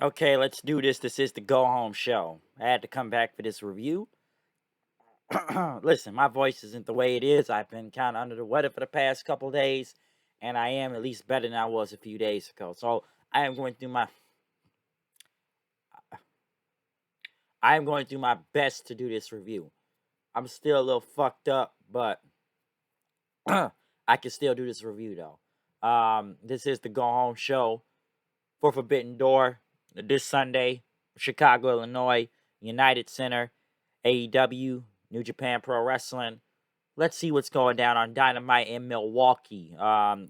Okay, let's do this. This is the go home show. I had to come back for this review. Listen, my voice isn't the way it is. I've been kind of under the weather for the past couple days, and I am at least better than I was a few days ago. So I am going to do my best to do this review. I'm still a little fucked up, but I can still do this review though. This is the go home show for Forbidden Door this Sunday, Chicago, Illinois, United Center, AEW, New Japan Pro Wrestling. Let's see what's going down on Dynamite in Milwaukee.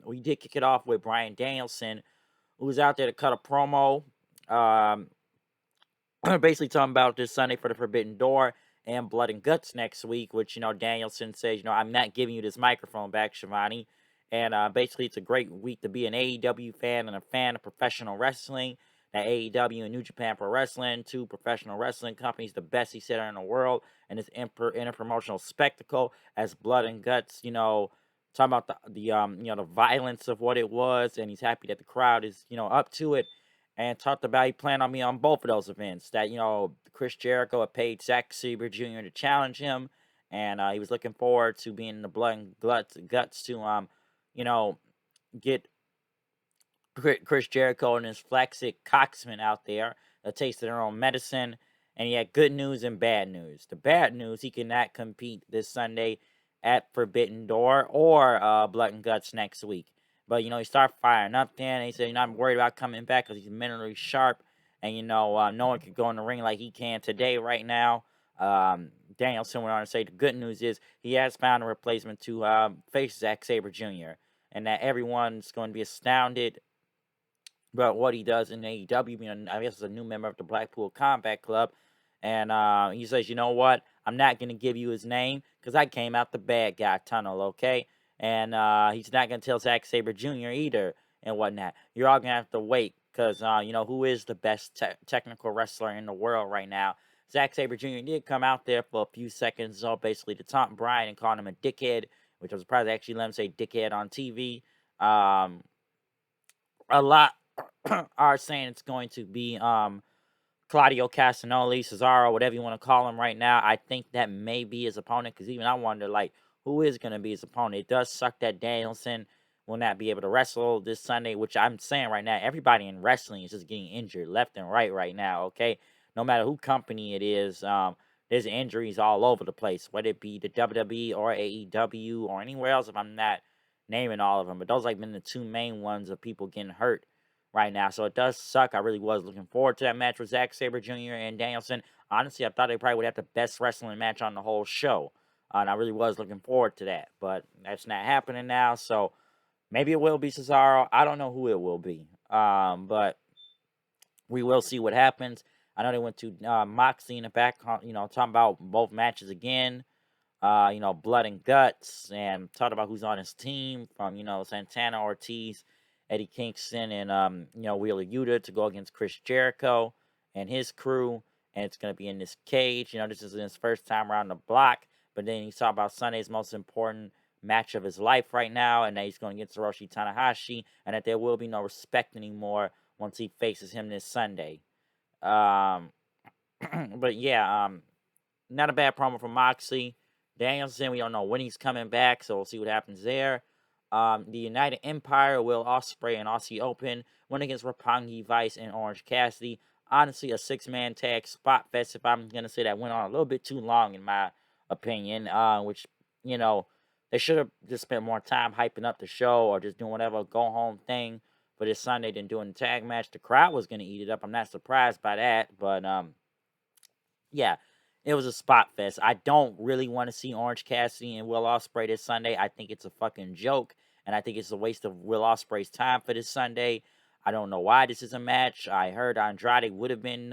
We did kick it off with Bryan Danielson, who was out there to cut a promo, um, basically talking about this Sunday for the Forbidden Door and Blood and Guts next week, which, Danielson says, I'm not giving you this microphone back, Shivani. And basically, it's a great week to be an AEW fan and a fan of professional wrestling. That AEW and New Japan Pro Wrestling, two professional wrestling companies, the best he said in the world, and this interpromotional spectacle as Blood and Guts, talking about the violence of what it was, and he's happy that the crowd is, up to it, and talked about he planned on being on both of those events. That Chris Jericho had paid Zack Sabre Jr. to challenge him, and he was looking forward to being in the Blood and Guts to you know get Chris Jericho and his Flexic Coxman out there a taste of their own medicine. And he had good news and bad news. The bad news, he cannot compete this Sunday at Forbidden Door or Blood and Guts next week. But, he started firing up then. And he said, I'm worried about coming back because he's mentally sharp. And, no one could go in the ring like he can today right now. Danielson went on to say the good news is he has found a replacement to face Zack Sabre Jr. And that everyone's going to be astounded about what he does in AEW. I guess as a new member of the Blackpool Combat Club. And he says, you know what? I'm not going to give you his name because I came out the bad guy tunnel, okay? And he's not going to tell Zack Sabre Jr. either and whatnot. You're all going to have to wait because, who is the best technical wrestler in the world right now? Zack Sabre Jr. did come out there for a few seconds, so basically to taunt Bryan and call him a dickhead, which I was surprised they actually let him say dickhead on TV. A lot are saying it's going to be Claudio Castagnoli, Cesaro, whatever you want to call him right now. I think that may be his opponent because even I wonder, like, who is going to be his opponent? It does suck that Danielson will not be able to wrestle this Sunday, which I'm saying right now, everybody in wrestling is just getting injured left and right now, okay? No matter who company it is, there's injuries all over the place, whether it be the WWE or AEW or anywhere else if I'm not naming all of them. But those like been the two main ones of people getting hurt right now. So it does suck. I really was looking forward to that match with Zack Sabre Jr. and Danielson. Honestly, I thought they probably would have the best wrestling match on the whole show. And I really was looking forward to that. But that's not happening now. So maybe it will be Cesaro. I don't know who it will be. But we will see what happens. I know they went to Moxie in the back, talking about both matches again. Blood and Guts, and talked about who's on his team from, Santana Ortiz, Eddie Kingston, and, Wheeler Yuta to go against Chris Jericho and his crew. And it's going to be in this cage. This is his first time around the block. But then he's talking about Sunday's most important match of his life right now, and that he's going to get Hiroshi Tanahashi, and that there will be no respect anymore once he faces him this Sunday. Um, but yeah, not a bad promo from Moxie. Danielson, we don't know when he's coming back, so we'll see what happens there. The United Empire, Will Ospreay and Aussie Open went against Roppongi Vice and Orange Cassidy. Honestly, a six-man tag spot fest, if I'm going to say that, went on a little bit too long, in my opinion, which, they should have just spent more time hyping up the show or just doing whatever go-home thing for this Sunday than doing the tag match. The crowd was going to eat it up. I'm not surprised by that, but, yeah, it was a spot fest. I don't really want to see Orange Cassidy and Will Ospreay this Sunday. I think it's a fucking joke, and I think it's a waste of Will Ospreay's time for this Sunday. I don't know why this is a match. I heard Andrade would have been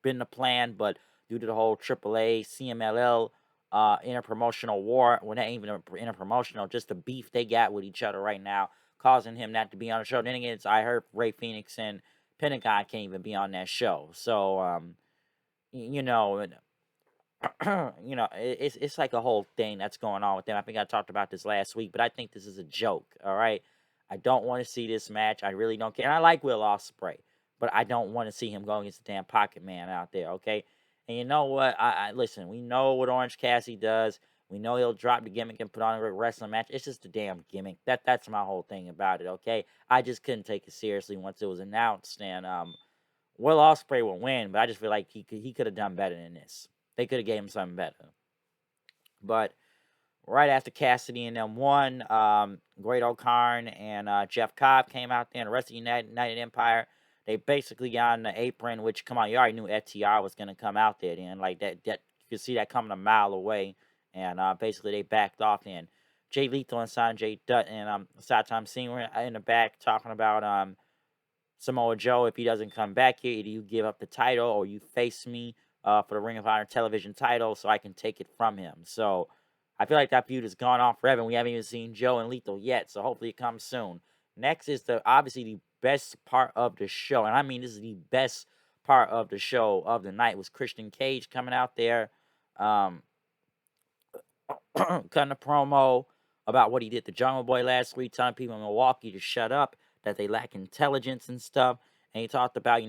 the plan, but due to the whole AAA CMLL interpromotional war, well, not even interpromotional, just the beef they got with each other right now, causing him not to be on the show. Then again, I heard Ray Phoenix and Pentagon can't even be on that show. So, you know, it's like a whole thing that's going on with them. I think I talked about this last week, but I think this is a joke. All right, I don't want to see this match. I really don't care. And I like Will Ospreay, but I don't want to see him go against the damn Pocket Man out there, okay? And you know what? I listen. We know what Orange Cassidy does. We know he'll drop the gimmick and put on a wrestling match. It's just a damn gimmick. That's my whole thing about it, okay? I just couldn't take it seriously once it was announced, and Will Ospreay will win, but I just feel like he could have done better than this. They could have gave him something better. But right after Cassidy and them won, Great O'Karn and Jeff Cobb came out there, and the rest of the United Empire. They basically got on the apron, which, come on, you already knew FTR was going to come out there then. Like, that you could see that coming a mile away. And basically they backed off then. Jay Lethal and Sanjay Dutt and Satam Singh were in the back talking about Samoa Joe, if he doesn't come back here, either you give up the title or you face me for the Ring of Honor television title so I can take it from him. So I feel like that feud has gone on forever, and we haven't even seen Joe and Lethal yet, so hopefully it comes soon. Next is obviously the best part of the show, and I mean this is the best part of the show of the night, was Christian Cage coming out there, um, cutting a promo about what he did to Jungle Boy last week, telling people in Milwaukee to shut up, that they lack intelligence and stuff. And he talked about,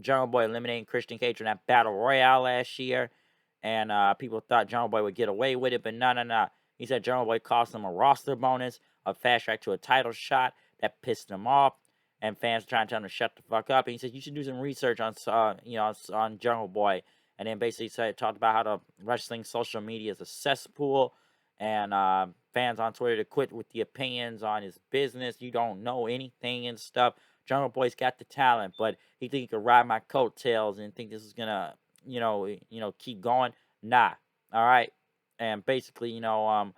Jungle Boy eliminating Christian Cage in that Battle Royale last year. And people thought Jungle Boy would get away with it, but no, no, no. He said Jungle Boy cost him a roster bonus, a fast track to a title shot. That pissed him off. And fans trying to tell him to shut the fuck up. And he said, you should do some research on, on Jungle Boy. And then basically talked about how the wrestling social media is a cesspool, and fans on Twitter to quit with the opinions on his business. You don't know anything and stuff. Jungle Boy's got the talent, but he think he could ride my coattails and think this is gonna, keep going. Nah, all right. And basically, people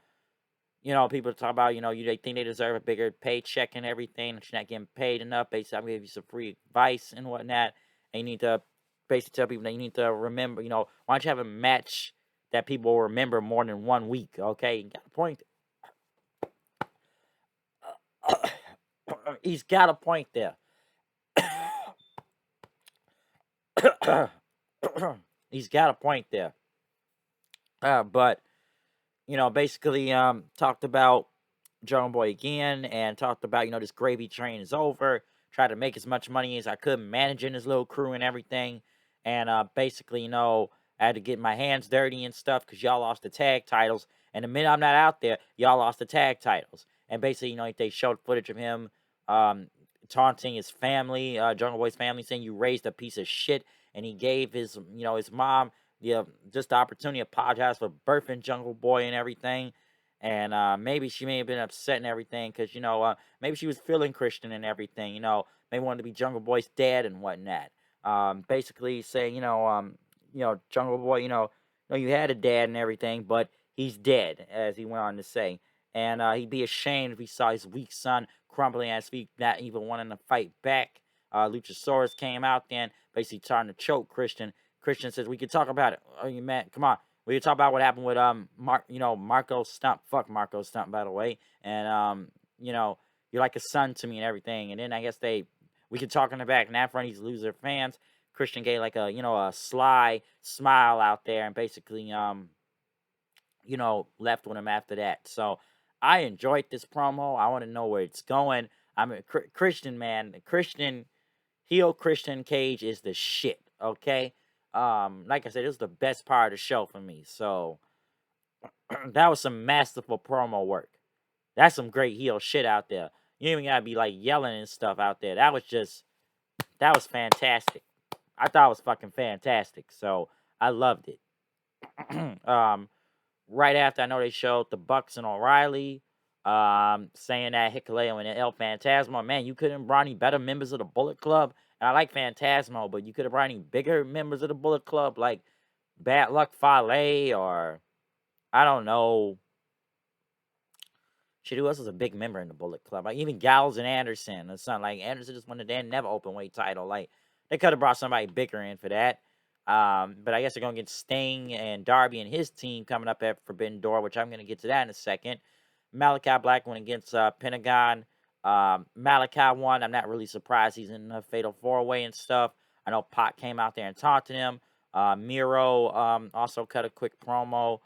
talk about, they think they deserve a bigger paycheck and everything. That you're not getting paid enough. Basically, I'm gonna give you some free advice and whatnot. And you need to basically tell people that you need to remember, why don't you have a match that people will remember more than 1 week, okay? You got a point. He's got a point there. He's got a point there. But, basically talked about Jungle Boy again and talked about, this gravy train is over. Tried to make as much money as I could managing his little crew and everything. And basically, I had to get my hands dirty and stuff because y'all lost the tag titles. And the minute I'm not out there, y'all lost the tag titles. And basically, they showed footage of him taunting his family, Jungle Boy's family, saying you raised a piece of shit. And he gave his, his mom just the opportunity to apologize for birthing Jungle Boy and everything. And maybe she may have been upset and everything because, maybe she was feeling Christian and everything, maybe wanted to be Jungle Boy's dad and whatnot. Basically saying, Jungle Boy, you had a dad and everything, but he's dead, as he went on to say. And he'd be ashamed if he saw his weak son crumbling at his feet, not even wanting to fight back. Luchasaurus came out then, basically trying to choke Christian. Christian says, we can talk about it. Oh, you man, come on. We can talk about what happened with Marco Stunt. Fuck Marco Stunt, by the way. And you're like a son to me and everything. And then I guess we could talk in the back. And after these loser fans, Christian gave like a sly smile out there and basically left with him after that. So I enjoyed this promo. I want to know where it's going. I mean, Christian, man, heel Christian Cage is the shit. Okay. Like I said, this is the best part of the show for me. So that was some masterful promo work. That's some great heel shit out there. You even gotta be like yelling and stuff out there. That was fantastic. I thought it was fucking fantastic. So I loved it. Right after, I know they showed the Bucks and O'Reilly, saying that Hikuleo and El Phantasmo, man, you couldn't brought any better members of the Bullet Club. And I like Phantasmo, but you could have brought any bigger members of the Bullet Club, like Bad Luck Fale, or I don't know. Shit, who else is a big member in the Bullet Club? Like even Gallows and Anderson. It's not like Anderson just won the damn never open weight title. Like they could have brought somebody bigger in for that. But I guess they're gonna get Sting and Darby and his team coming up at Forbidden Door, which I'm gonna get to that in a second. Malachi Black went against Pentagon. Malachi won. I'm not really surprised he's in the Fatal 4-Way and stuff. I know Pac came out there and talked to him. Miro also cut a quick promo.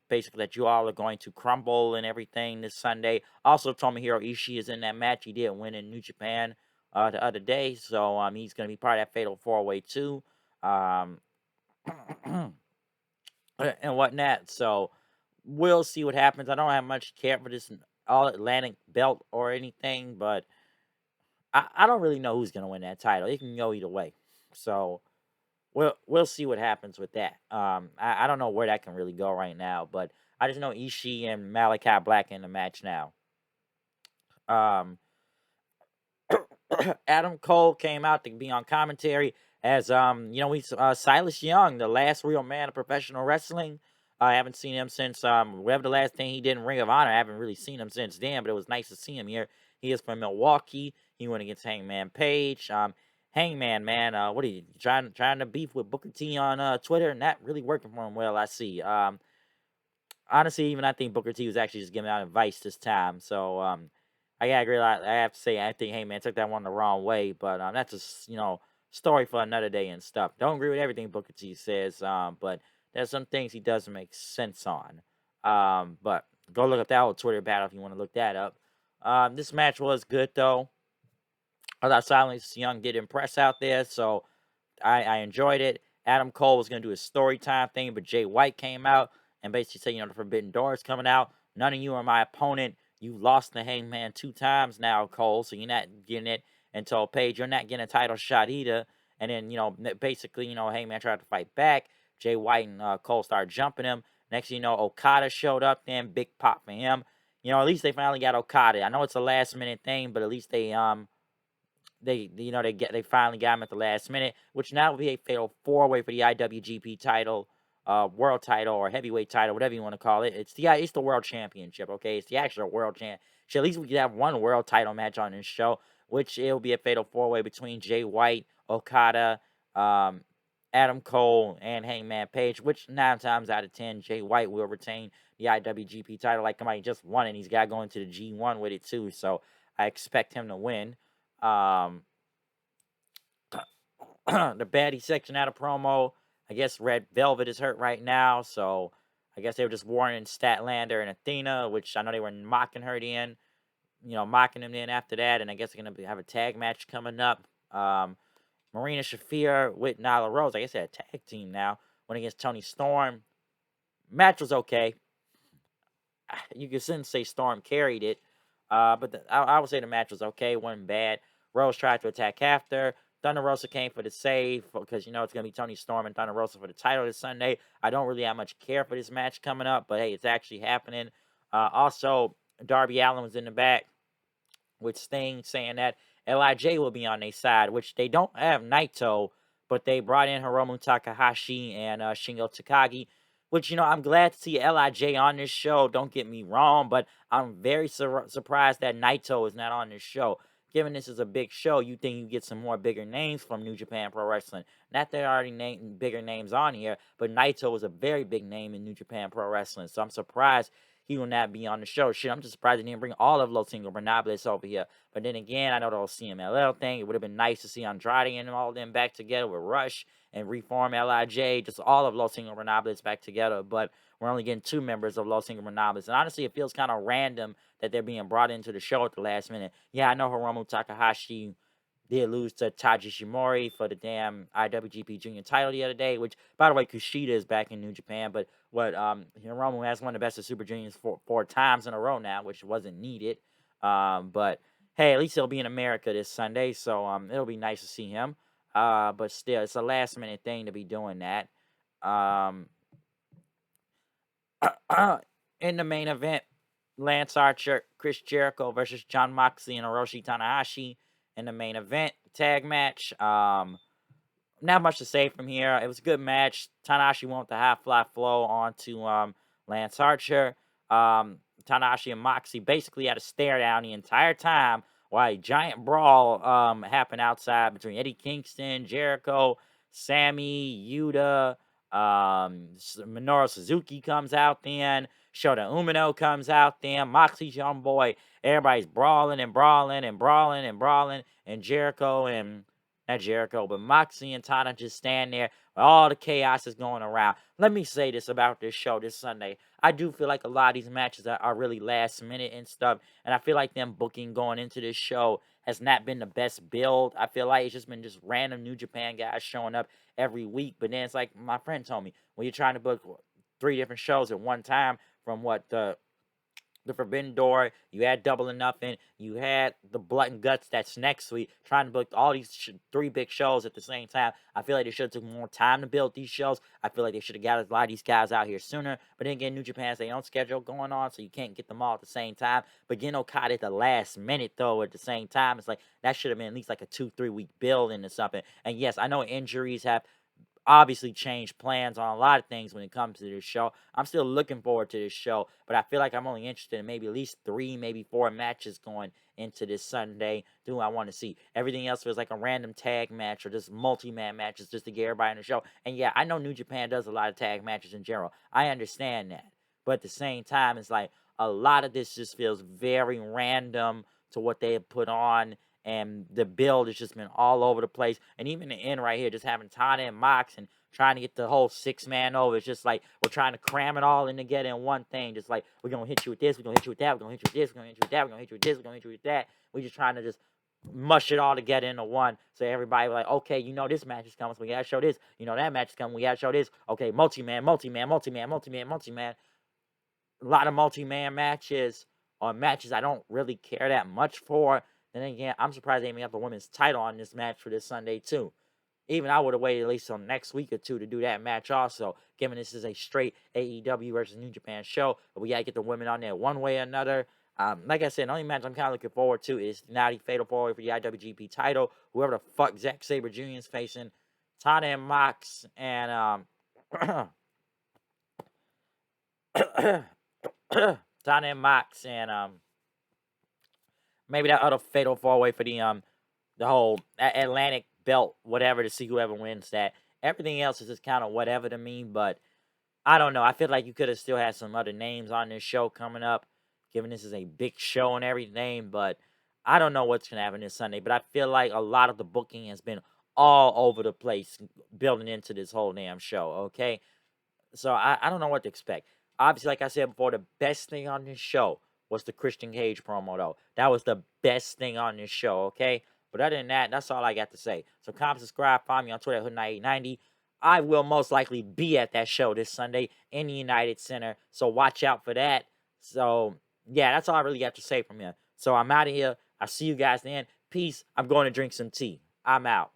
Basically that you all are going to crumble and everything this Sunday. Also, Tomohiro Ishii is in that match. He did win in New Japan. the other day. So he's gonna be part of that fatal four way too. Um, and whatnot. So we'll see what happens. I don't have much care for this All Atlantic belt or anything, but I don't really know who's gonna win that title. It can go either way. So we'll see what happens with that. I don't know where that can really go right now, but I just know Ishii and Malachi Black in the match now. Um, Adam Cole came out to be on commentary as we Silas Young, the last real man of professional wrestling. I haven't seen him since whatever the last thing he did in Ring of Honor. I haven't really seen him since then, but it was nice to see him here. He is from Milwaukee. He went against Hangman Page. Hangman, man, what are you trying to beef with Booker T on Twitter? Not really working for him well, I see. Honestly, even I think Booker T was actually just giving out advice this time. So I gotta agree. I have to say, I think, hey man, took that one the wrong way. But that's just story for another day and stuff. Don't agree with everything Booker T says. But there's some things he doesn't make sense on. But go look up that old Twitter battle if you want to look that up. This match was good though. I thought Silence Young did impress out there, so I enjoyed it. Adam Cole was going to do his story time thing, but Jay White came out and basically said, the Forbidden Door is coming out. None of you are my opponent. You lost the Hangman 2 times now, Cole, so you're not getting it. And told Paige, you're not getting a title shot either. And then, basically, Hangman tried to fight back. Jay White and Cole started jumping him. Next thing you know, Okada showed up then. Big pop for him. At least they finally got Okada. I know it's a last minute thing, but at least they finally got him at the last minute, which now will be a fatal four way for the IWGP title, world title or heavyweight title, whatever you want to call it. It's the world championship, okay? It's the actual world championship. At least we could have one world title match on this show, which it'll be a fatal four way between Jay White, Okada, um, Adam Cole, and Hangman Page. Which 9 times out of 10, Jay White will retain the IWGP title. Like somebody just won, and he's got going to the G1 with it too. So I expect him to win. Um, the baddie section out of promo. I guess Red Velvet is hurt right now, so I guess they were just warning Statlander and Athena, which I know they were mocking her in, mocking him in after that, and I guess they're gonna have a tag match coming up. Marina Shafir with Nyla Rose. I guess they're a tag team now. Went against Tony Storm. Match was okay. You could say Storm carried it, but I would say the match was okay. Wasn't bad. Rose tried to attack after. Thunder Rosa came for the save because it's gonna be Tony Storm and Thunder Rosa for the title this Sunday. I don't really have much care for this match coming up, but hey, it's actually happening. Also, Darby Allin was in the back with Sting saying that Lij will be on their side, which they don't have Naito, but they brought in Hiromu Takahashi and Shingo Takagi, which I'm glad to see Lij on this show. Don't get me wrong, but I'm very surprised that Naito is not on this show. Given this is a big show, you think you get some more bigger names from New Japan Pro Wrestling. Not that there are already bigger names on here, but Naito is a very big name in New Japan Pro Wrestling. So I'm surprised he will not be on the show. Shit, I'm just surprised they didn't bring all of Los Ingobernables over here. But then again, I know the whole CMLL thing. It would have been nice to see Andrade and all of them back together with Rush and reform Lij, just all of Los Ingobernables back together. But we're only getting 2 members of Los Ingobernables. And honestly, it feels kind of random that they're being brought into the show at the last minute. Yeah, I know Hiromu Takahashi did lose to Taji Shimori for the damn IWGP Junior title the other day, which, by the way, Kushida is back in New Japan, but Hiromu has won the Best of Super Juniors 4 times in a row now, which wasn't needed. But hey, at least he'll be in America this Sunday, so it'll be nice to see him. But still, it's a last minute thing to be doing that. Um, in the main event, Lance Archer, Chris Jericho versus John Moxley and Hiroshi Tanahashi in the main event tag match. Not much to say from here. It was a good match. Tanahashi won with the half fly flow onto Lance Archer. Tanahashi and Moxley basically had a stare down the entire time while a giant brawl happened outside between Eddie Kingston, Jericho, Sammy, Yuta, Minoru Suzuki comes out then. Shota Umino comes out then. Moxie's young boy. Everybody's brawling and brawling and brawling and brawling. And Jericho and not Jericho, but Moxie and Tana just stand there with all the chaos is going around. Let me say this about this show this Sunday. I do feel like a lot of these matches are really last minute and stuff, and I feel like them booking going into this show has not been the best build. I feel like it's just been just random New Japan guys showing up every week, but then it's like my friend told me, when you're trying to book 3 different shows at one time from what the Forbidden Door, you had Double or Nothing, you had the Blood and Guts that's next week, trying to book all these 3 big shows at the same time. I feel like they should have took more time to build these shows. I feel like they should have got a lot of these guys out here sooner. But then again, New Japan has their own schedule going on, so you can't get them all at the same time. But getting Okada at the last minute, though, at the same time, it's like that should have been at least like a 2-3 week build into something. And yes, I know injuries have obviously changed plans on a lot of things when it comes to this show. I'm still looking forward to this show, but I feel like I'm only interested in maybe at least 3, maybe 4 matches going into this Sunday. Do I want to see? Everything else feels like a random tag match or just multi-man matches just to get everybody in the show. And yeah, I know New Japan does a lot of tag matches in general. I understand that. But at the same time, it's like a lot of this just feels very random to what they have put on, and the build has just been all over the place. And even the end right here, just having Tana and Mox and trying to get the whole 6-man over. It's just like we're trying to cram it all in together in one thing. Just like, we're gonna hit you with this, we're gonna hit you with that, we're gonna hit you with this, we're gonna hit you with that, we're gonna hit you with this, we're gonna hit you with that. We're just trying to just mush it all together into one. So everybody like, okay, this match is coming, so we gotta show this. That match is coming, we gotta show this. Okay, multi-man, multi-man, multi-man, multi-man, multi-man. A lot of multi-man matches or matches I don't really care that much for. Then again, I'm surprised they even got the women's title on this match for this Sunday too. Even I would have waited at least till next week or two to do that match also, given this is a straight AEW versus New Japan show. But we got to get the women on there one way or another. Like I said, the only match I'm kind of looking forward to is the Fatal 4-Way for the IWGP title. Whoever the fuck Zack Sabre Jr. is facing, Tana and Mox, and Tana and Mox, and maybe that other Fatal 4-Way for the whole Atlantic belt, whatever, to see whoever wins that. Everything else is just kind of whatever to me, but I don't know. I feel like you could have still had some other names on this show coming up, given this is a big show and everything, but I don't know what's going to happen this Sunday. But I feel like a lot of the booking has been all over the place building into this whole damn show, okay? So I don't know what to expect. Obviously, like I said before, the best thing on this show was the Christian Cage promo, though. That was the best thing on this show, okay? But other than that, that's all I got to say. So comment, subscribe, find me on Twitter at Hood9890. I will most likely be at that show this Sunday in the United Center, so watch out for that. So, yeah, that's all I really got to say from here. So I'm out of here. I'll see you guys then. Peace. I'm going to drink some tea. I'm out.